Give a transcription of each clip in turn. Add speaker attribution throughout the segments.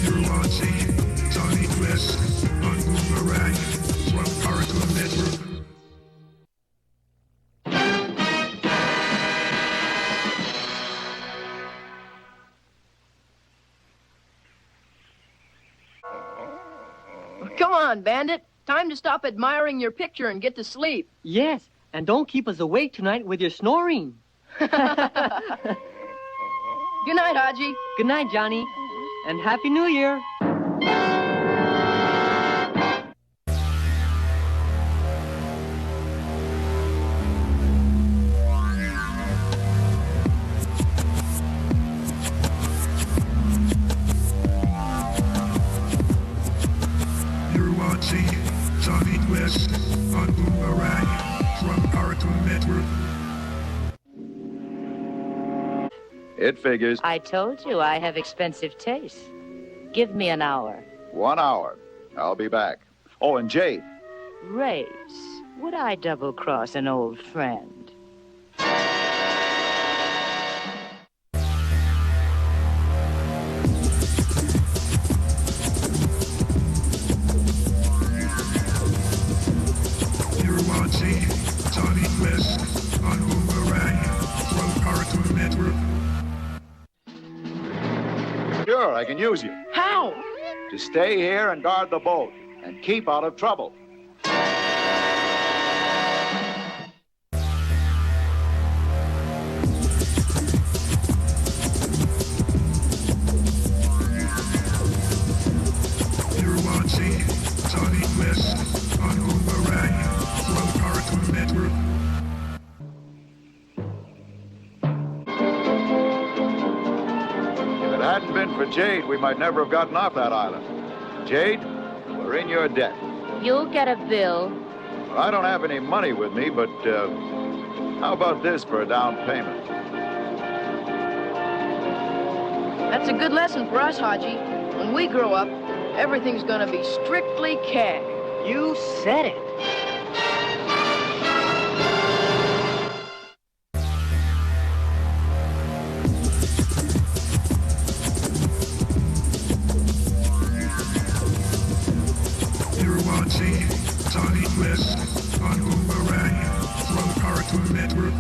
Speaker 1: You're watching Jonny Quest on Boomerang from Cartoon Network.
Speaker 2: Come on, Bandit. Time to stop admiring your picture and get to sleep.
Speaker 3: Yes, and don't keep us awake tonight with your snoring.
Speaker 2: Good night, Haji.
Speaker 3: Good night, Johnny. And Happy New Year.
Speaker 1: You're watching Jonny Quest on Boomerang from Cartoon Network.
Speaker 4: It figures.
Speaker 5: I told you I have expensive taste. Give me an hour.
Speaker 4: 1 hour. I'll be back. Oh, and Jade.
Speaker 5: Race. Would I double-cross an old friend?
Speaker 1: You're watching Jonny Quest on Boomerang from Cartoon Network.
Speaker 4: Sure, I can use you.
Speaker 2: How?
Speaker 4: To stay here and guard the boat and keep out of trouble.
Speaker 1: You're watching Jonny Quest on Boomerang from Cartoon Network.
Speaker 4: If it hadn't been for Jade, we might never have gotten off that island. Jade, we're in your debt.
Speaker 5: You'll get a bill.
Speaker 4: Well, I don't have any money with me, but how about this for a down payment?
Speaker 2: That's a good lesson for us, Haji. When we grow up, everything's gonna be strictly cash.
Speaker 3: You said it.
Speaker 1: You're watching Jonny Quest on Boomerang from Cartoon Network.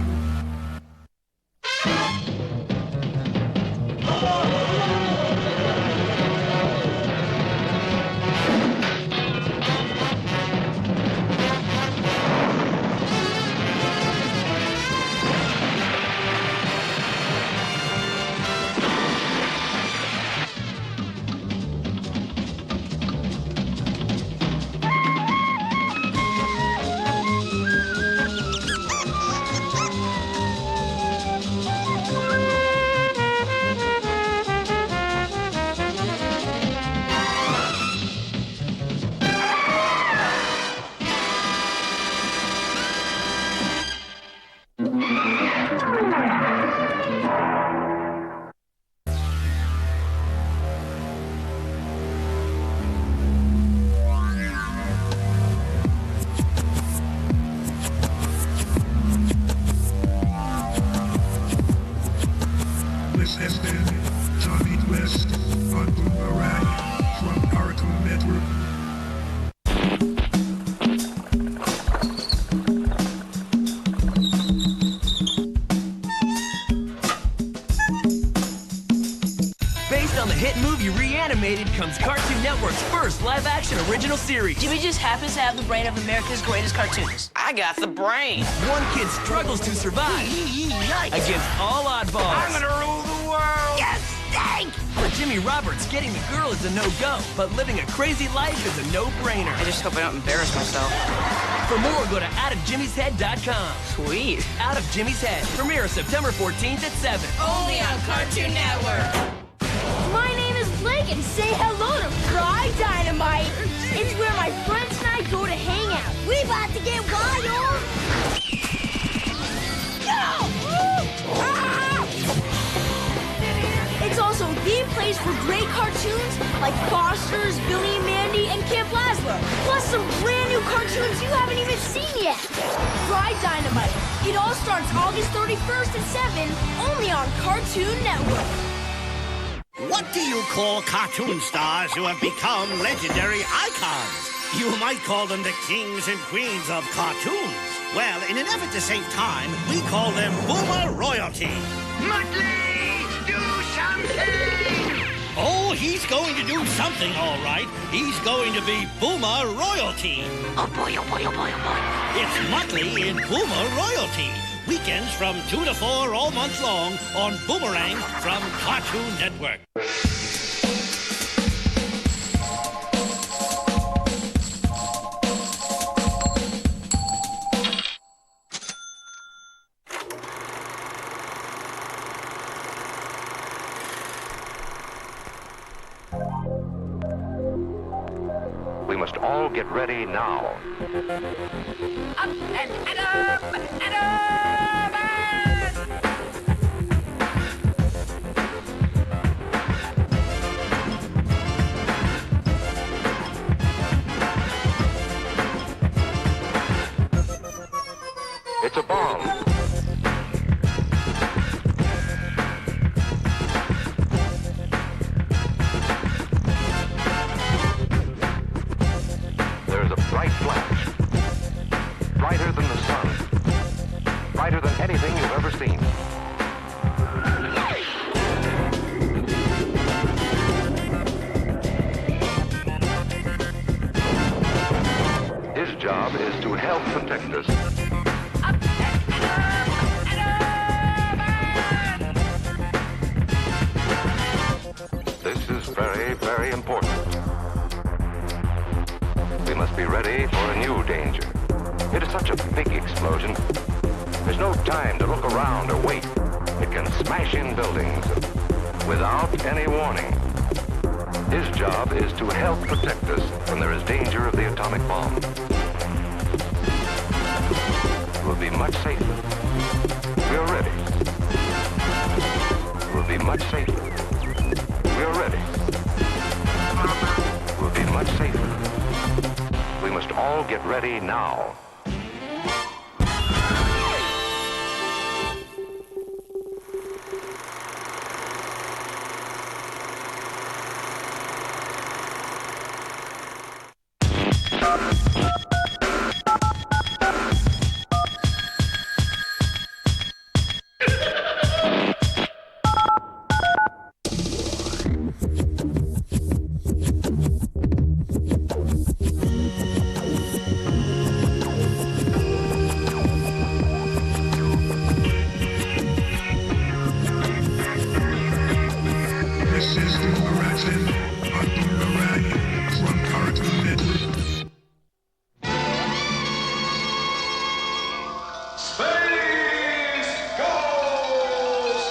Speaker 1: This has been Jonny Quest on Boomerang from Cartoon Network.
Speaker 6: Based on the hit movie Reanimated comes Cartoon Network's first live-action original series.
Speaker 7: Jimmy just happens to have the brain of America's greatest cartoonist. I got the brain.
Speaker 6: One kid struggles to survive against all oddballs.
Speaker 7: I'm gonna rule the world. Yes, stink!
Speaker 6: For Jimmy Roberts, getting the girl is a no-go, but living a crazy life is a no-brainer.
Speaker 7: I just hope I don't embarrass myself.
Speaker 6: For more, go to outofjimmy'shead.com.
Speaker 7: Sweet.
Speaker 6: Out of Jimmy's Head. Premiere September 14th at 7.
Speaker 7: Only on Cartoon Network.
Speaker 8: My name is Blake, and say hello to Fry Dynamite. It's where my friends and I go to hang out. We about to get wild. It's also the place for great cartoons like Foster's, Billy and Mandy, and Camp Lazlo. Plus some brand new cartoons you haven't even seen yet. Fry Dynamite. It all starts August 31st at 7, only on Cartoon Network.
Speaker 9: What do you call cartoon stars who have become legendary icons? You might call them the kings and queens of cartoons. Well, in an effort to save time, we call them Boomer royalty.
Speaker 10: Muttley, do something!
Speaker 9: Oh, he's going to do something, all right. He's going to be Boomer royalty.
Speaker 10: Oh boy, oh boy, oh boy, oh boy.
Speaker 9: It's Muttley in Boomer royalty. Weekends from 2 to 4 all month long on Boomerang from Cartoon Network.
Speaker 11: We must all get ready now.
Speaker 10: Up and up and up!
Speaker 11: It's a bomb. There's a bright flash. Brighter than the sun. Brighter than anything you've ever seen. His job is to help protect us. This is very, very important. We must be ready for a new danger. It is such a big explosion. There's no time to look around or wait. It can smash in buildings without any warning. His job is to help protect us when there is danger of the atomic bomb. We'll be much safer. We are ready. We'll be much safer. We are ready. We'll be much safer. We must all get ready now.
Speaker 1: This is Boomeraction on Boomerang from Cartoon Network.
Speaker 10: Space Ghost!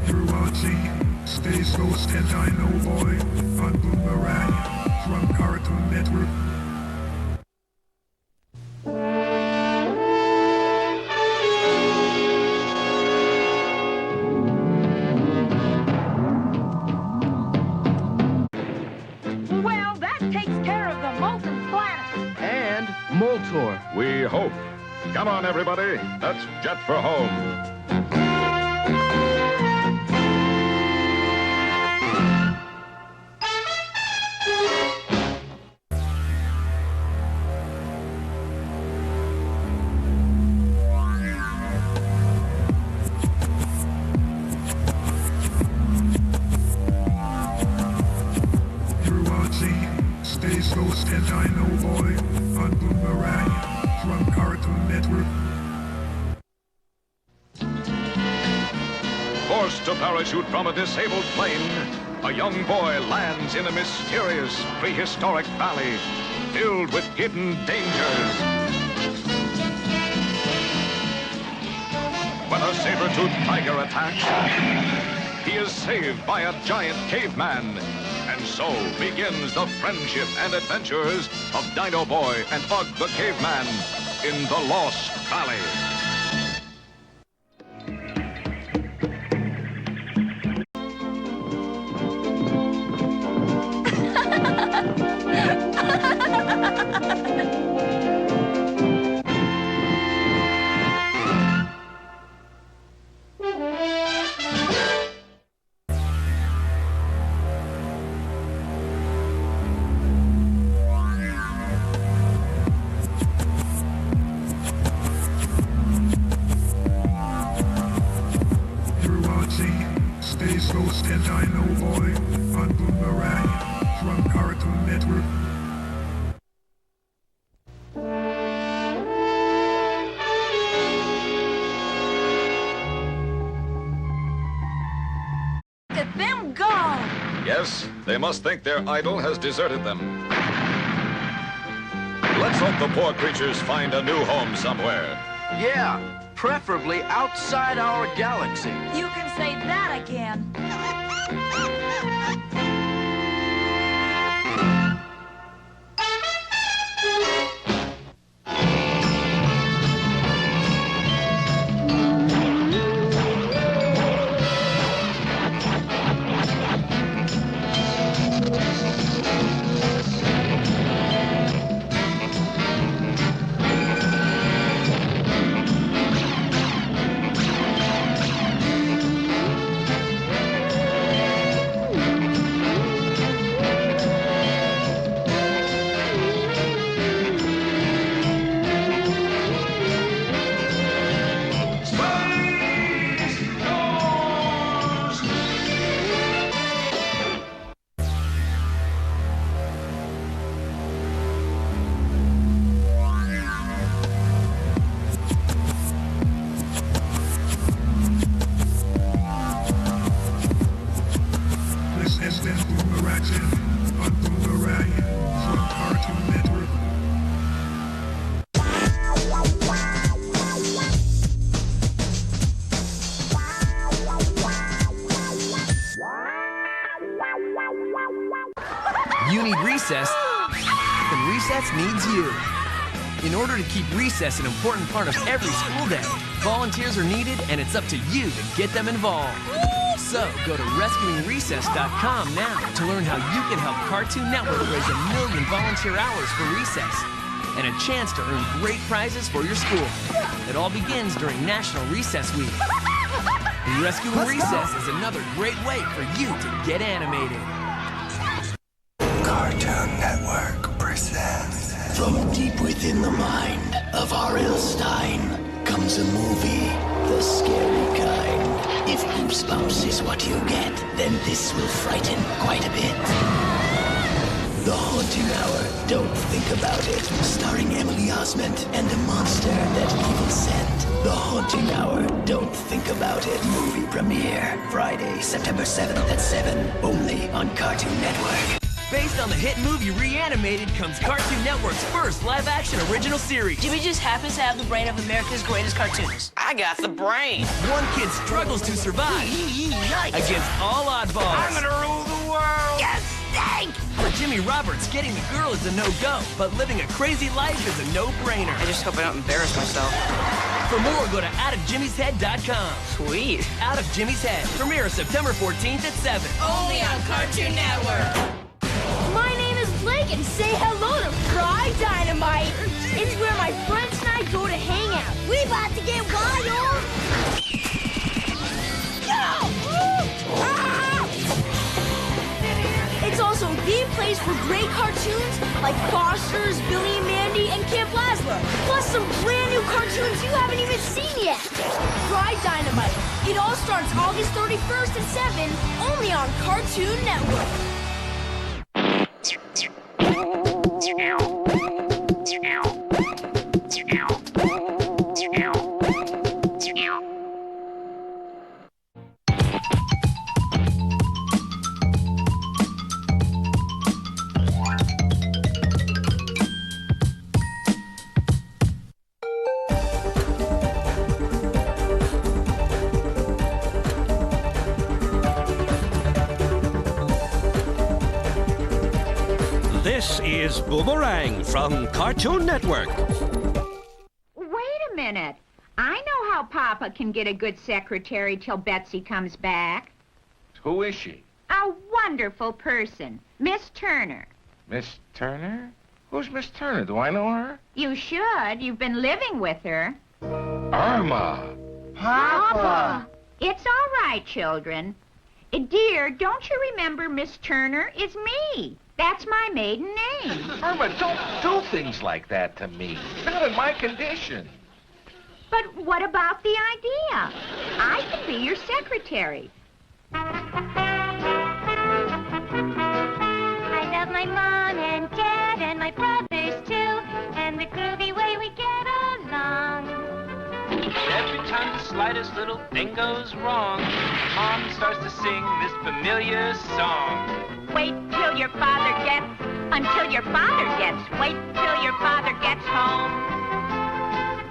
Speaker 1: You're watching Space Ghost and Dino Boy on Boomerang from Cartoon Network.
Speaker 2: Well, that takes care of the molten planet.
Speaker 4: And Moltor.
Speaker 12: We hope. Come on, everybody. Let's jet for home.
Speaker 1: Dino Boy on Boomerang from Cartoon Network.
Speaker 12: Forced to parachute from a disabled plane, a young boy lands in a mysterious prehistoric valley filled with hidden dangers. When a saber-toothed tiger attacks, he is saved by a giant caveman. And so begins the friendship and adventures of Dino Boy and Bug the Caveman in the Lost Valley.
Speaker 1: Space Ghost and Dino Boy on Boomerang from Cartoon Network.
Speaker 8: Look at them go!
Speaker 12: Yes, they must think their idol has deserted them. Let's hope the poor creatures find a new home somewhere.
Speaker 6: Yeah, preferably outside our galaxy.
Speaker 8: You can say that again.
Speaker 1: Boomeraction on Boomerang from Cartoon Network.
Speaker 6: You need recess, and recess needs you. In order to keep recess an important part of every school day, volunteers are needed, and it's up to you to get them involved. So, go to rescuingrecess.com now to learn how you can help Cartoon Network raise 1 million volunteer hours for recess and a chance to earn great prizes for your school. It all begins during National Recess Week. Rescuing Recess is another great way for you to get animated.
Speaker 13: Cartoon Network presents. From deep within the mind of R.L. Stein comes a movie, the scary kind. If goosebumps is what you get, then this will frighten quite a bit. The Haunting Hour, Don't Think About It, starring Emily Osment and a monster that people sent. The Haunting Hour, Don't Think About It, movie premiere, Friday, September 7th at 7, only on Cartoon Network.
Speaker 6: Based on the hit movie Reanimated comes Cartoon Network's first live-action original series.
Speaker 7: Jimmy just happens to have the brain of America's greatest cartoonist. I got the brain.
Speaker 6: One kid struggles to survive against all oddballs.
Speaker 7: I'm gonna rule the world.
Speaker 6: Yes, thank! For Jimmy Roberts, getting the girl is a no-go, but living a crazy life is a no-brainer.
Speaker 7: I just hope I don't embarrass myself.
Speaker 6: For more, go to OutOfJimmy'sHead.com.
Speaker 7: Sweet.
Speaker 6: Out of Jimmy's Head, premiere September 14th at 7.
Speaker 7: Only on Cartoon Network.
Speaker 8: My name is Blake, and say hello to Fry Dynamite. It's where my friends and I go to hang out. We about to get wild. Go! Ah! It's also the place for great cartoons like Foster's, Billy and Mandy, and Camp Lazlo. Plus some brand new cartoons you haven't even seen yet. Fry Dynamite. It all starts August 31st at 7, only on Cartoon Network.
Speaker 14: This is Boomerang from Cartoon Network.
Speaker 15: Wait a minute. I know how Papa can get a good secretary till Betsy comes back.
Speaker 16: Who is she?
Speaker 15: A wonderful person. Miss Turner.
Speaker 16: Miss Turner? Who's Miss Turner? Do I know her?
Speaker 15: You should. You've been living with her.
Speaker 16: Irma.
Speaker 15: Papa! It's all right, children. Dear, don't you remember Miss Turner is me? That's my maiden name.
Speaker 16: Irma, don't do things like that to me. Not in my condition.
Speaker 15: But what about the idea? I can be your secretary.
Speaker 17: I love my mom and dad and my brothers too, and the groovy way we get along.
Speaker 18: Every time the slightest little thing goes wrong, Mom starts to sing this familiar song.
Speaker 15: Wait till your father gets, until your father gets, wait till your father gets home.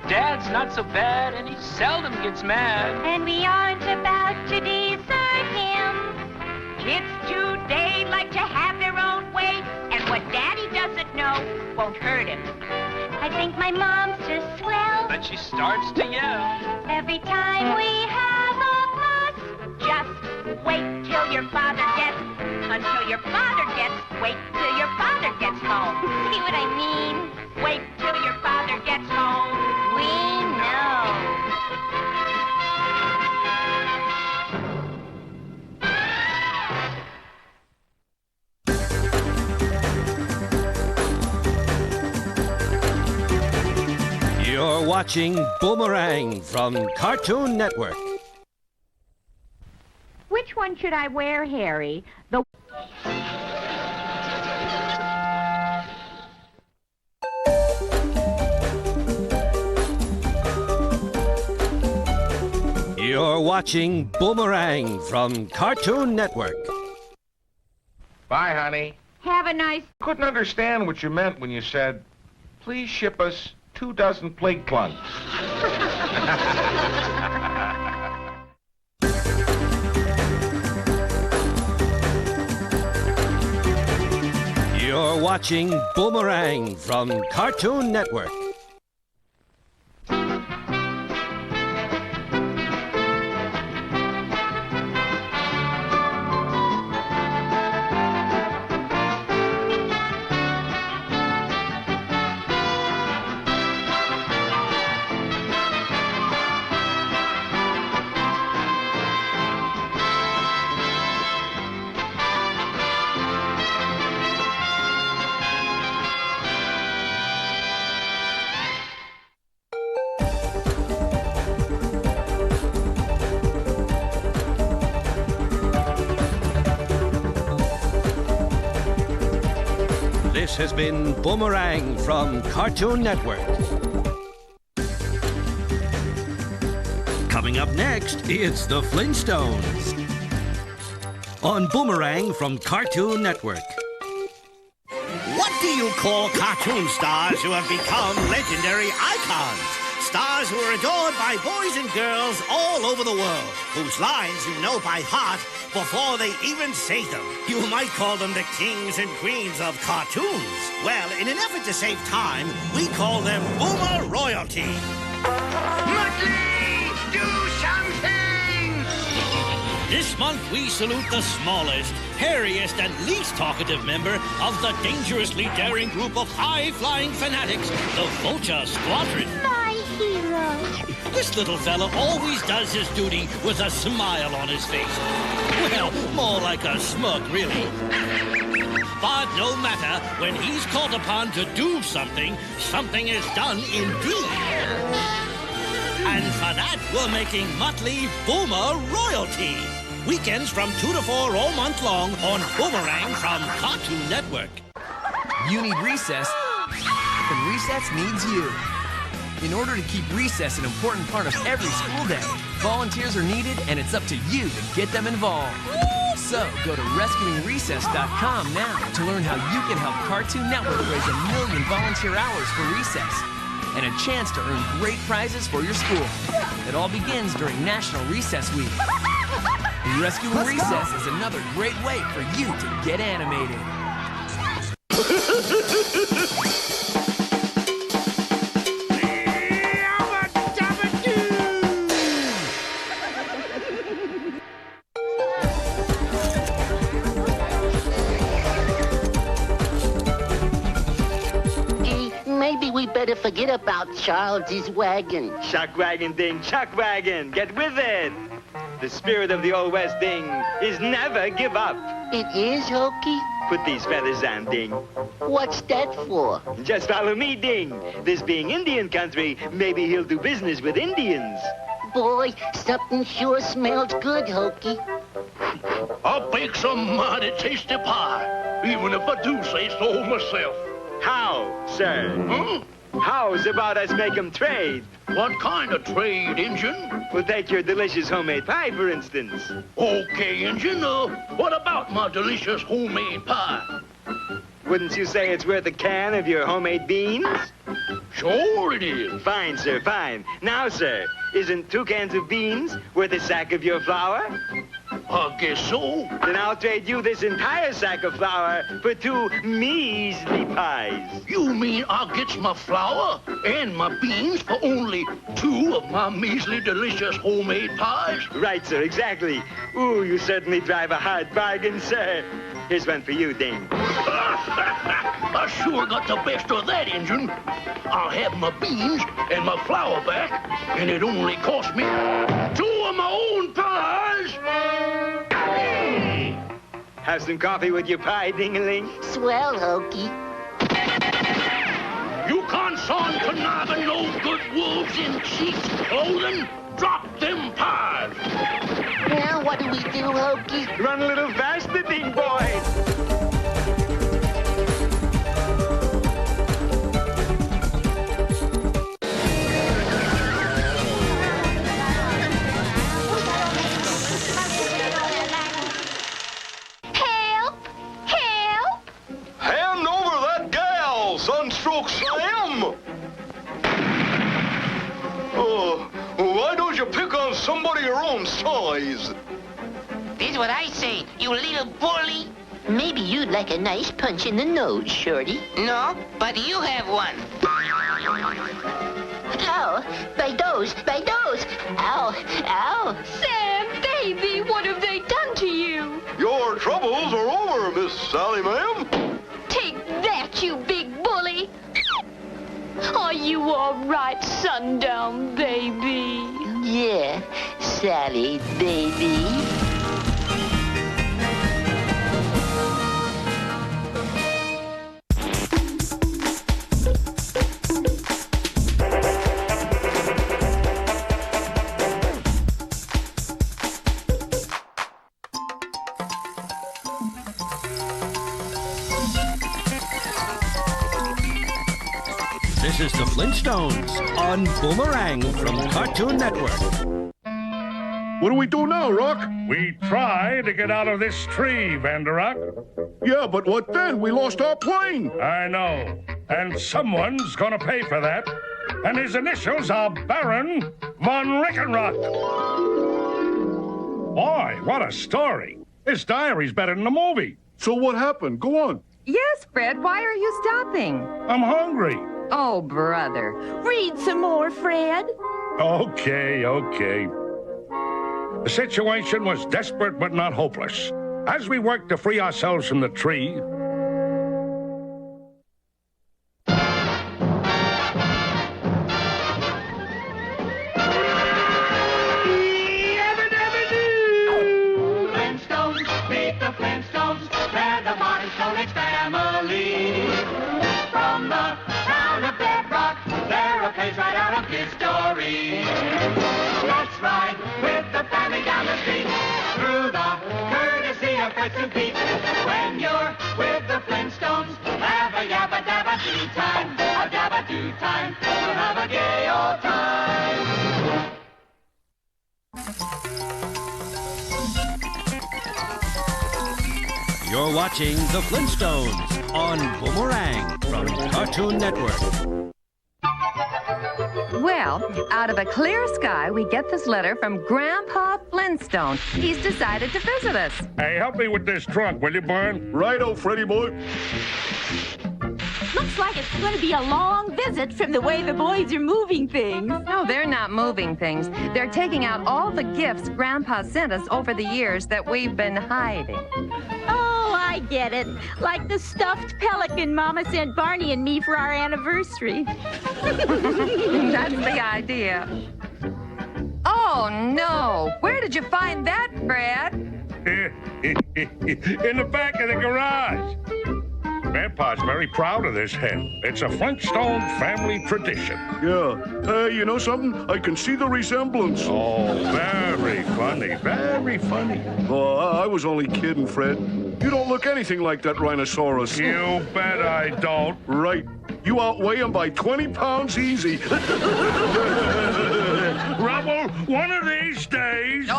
Speaker 18: Dad's not so bad and he seldom gets mad.
Speaker 17: And we aren't about to desert him.
Speaker 15: Kids today like to have their own way, and what Daddy doesn't know won't hurt him.
Speaker 17: I think my mom's just swell.
Speaker 18: But she starts to yell.
Speaker 17: Every time we have a fuss.
Speaker 15: Just wait till your father gets, until your father gets, wait till your father gets home.
Speaker 17: See what I mean?
Speaker 15: Wait till your father gets home.
Speaker 17: We know.
Speaker 14: You're watching Boomerang from Cartoon Network.
Speaker 15: Which one should I wear, Harry? The...
Speaker 14: You're watching Boomerang from Cartoon Network.
Speaker 16: Bye, honey.
Speaker 15: Have a nice...
Speaker 16: Couldn't understand what you meant when you said, please ship us 2 dozen plague clunks.
Speaker 14: You're watching Boomerang from Cartoon Network. This has been Boomerang from Cartoon Network. Coming up next, it's the Flintstones on Boomerang from Cartoon Network.
Speaker 9: What do you call cartoon stars who have become legendary icons? Stars who are adored by boys and girls all over the world, whose lines you know by heart before they even say them. You might call them the kings and queens of cartoons. Well, in an effort to save time, we call them Boomer royalty.
Speaker 10: Muttley, do something!
Speaker 9: This month, we salute the smallest, hairiest, and least talkative member of the dangerously daring group of high-flying fanatics, the Vulture Squadron.
Speaker 17: My hero.
Speaker 9: This little fella always does his duty with a smile on his face. Well, more like a smirk, really. But no matter, when he's called upon to do something, something is done indeed. And for that, we're making Muttley Boomer royalty. Weekends from 2 to 4 all month long on Boomerang from Cartoon Network.
Speaker 6: You need recess, then recess needs you. In order to keep recess an important part of every school day, volunteers are needed, and it's up to you to get them involved. So go to rescuingrecess.com now to learn how you can help Cartoon Network raise 1 million volunteer hours for recess and a chance to earn great prizes for your school. It all begins during National Recess Week. Rescuing Recess is another great way for you to get animated.
Speaker 19: Maybe we better forget about Charles's wagon.
Speaker 20: Chuck wagon, Ding, chuck wagon. Get with it. The spirit of the Old West, Ding, is never give up.
Speaker 19: It is, Hokey?
Speaker 20: Put these feathers on, Ding.
Speaker 19: What's that for?
Speaker 20: Just follow me, Ding. This being Indian country, maybe he'll do business with Indians.
Speaker 19: Boy, something sure smells good, Hokey.
Speaker 21: I'll bake some mighty tasty pie, even if I do say so myself.
Speaker 20: How, sir? How's about us make 'em trade?
Speaker 21: What kind of trade, Injun?
Speaker 20: We'll take your delicious homemade pie, for instance.
Speaker 21: Okay, Injun. What about my delicious homemade pie?
Speaker 20: Wouldn't you say it's worth a can of your homemade beans?
Speaker 21: Sure it is.
Speaker 20: Fine, sir, fine. Now, sir, isn't 2 cans of beans worth a sack of your flour?
Speaker 21: I guess so.
Speaker 20: Then I'll trade you this entire sack of flour for 2 measly pies.
Speaker 21: You mean I gets my flour and my beans for only 2 of my measly delicious homemade pies?
Speaker 20: Right, sir, exactly. Ooh, you certainly drive a hard bargain, sir. Here's one for you, Ding.
Speaker 21: I sure got the best of that, Injun. I'll have my beans and my flour back, and it only cost me 2 of my own pies.
Speaker 20: Have some coffee with your pie, Ding-a-ling?
Speaker 19: Swell, Hokey.
Speaker 21: You consarn conniving no good wolves in sheep's clothing. Drop them pies.
Speaker 19: Now what do we do, Hokey?
Speaker 20: Run a little faster, Ding boy.
Speaker 21: Sunstroke Sam! Oh, why don't you pick on somebody your own size?
Speaker 22: This is what I say, you little bully.
Speaker 19: Maybe you'd like a nice punch in the nose, Shorty.
Speaker 22: No, but you have one.
Speaker 19: Ow! My nose! My nose! Ow! Ow!
Speaker 8: Sam, baby, what have they done to you?
Speaker 21: Your troubles are over, Miss Sally, ma'am.
Speaker 8: Take that, you big bully! Are you all right, Sundown baby?
Speaker 19: Yeah, Sally, baby.
Speaker 14: This is the Flintstones on Boomerang from Cartoon Network.
Speaker 23: What do we do now, Rock?
Speaker 24: We try to get out of this tree, Vanderock.
Speaker 23: Yeah, but what then? We lost our plane.
Speaker 24: I know. And someone's gonna pay for that. And his initials are Baron von Rickenrock. Boy, what a story. This diary's better than the movie.
Speaker 23: So what happened? Go on.
Speaker 25: Yes, Fred, why are you stopping?
Speaker 24: I'm hungry.
Speaker 25: Oh, brother. Read some more, Fred.
Speaker 24: Okay. The situation was desperate but not hopeless. As we worked to free ourselves from the tree,
Speaker 10: Flintstones, meet the Flintstones. They're the modern Stone Age family. From the town of Bedrock, they're a page right out of history. Let's ride with the family down the street, through the courtesy of Fritz and Pete. When you're with the Flintstones, have a yabba dabba do time, a dabba do time. We'll have a gay old time.
Speaker 14: You're watching the Flintstones on Boomerang from Cartoon Network.
Speaker 25: Well, out of a clear sky, we get this letter from Grandpa Flintstone. He's decided to visit us.
Speaker 24: hey, help me with this trunk, will you, Bern?
Speaker 23: Righto, Freddy boy.
Speaker 2: Looks like it's going to be a long visit from the way the boys are moving things.
Speaker 25: No, they're not moving things. They're taking out all the gifts Grandpa sent us over the years that we've been hiding.
Speaker 2: Oh, I get it. Like the stuffed pelican Mama sent Barney and me for our anniversary.
Speaker 25: That's the idea. Oh, no. Where did you find that, Brad?
Speaker 24: In the back of the garage. Grandpa's very proud of this head. It's a Flintstone family tradition.
Speaker 23: Yeah. Hey, you know something? I can see the resemblance.
Speaker 24: Oh, very funny. Very funny.
Speaker 23: Oh, I was only kidding, Fred. You don't look anything like that rhinoceros.
Speaker 24: You bet I don't.
Speaker 23: Right. You outweigh him by 20 pounds easy.
Speaker 24: Rubble, one of these days...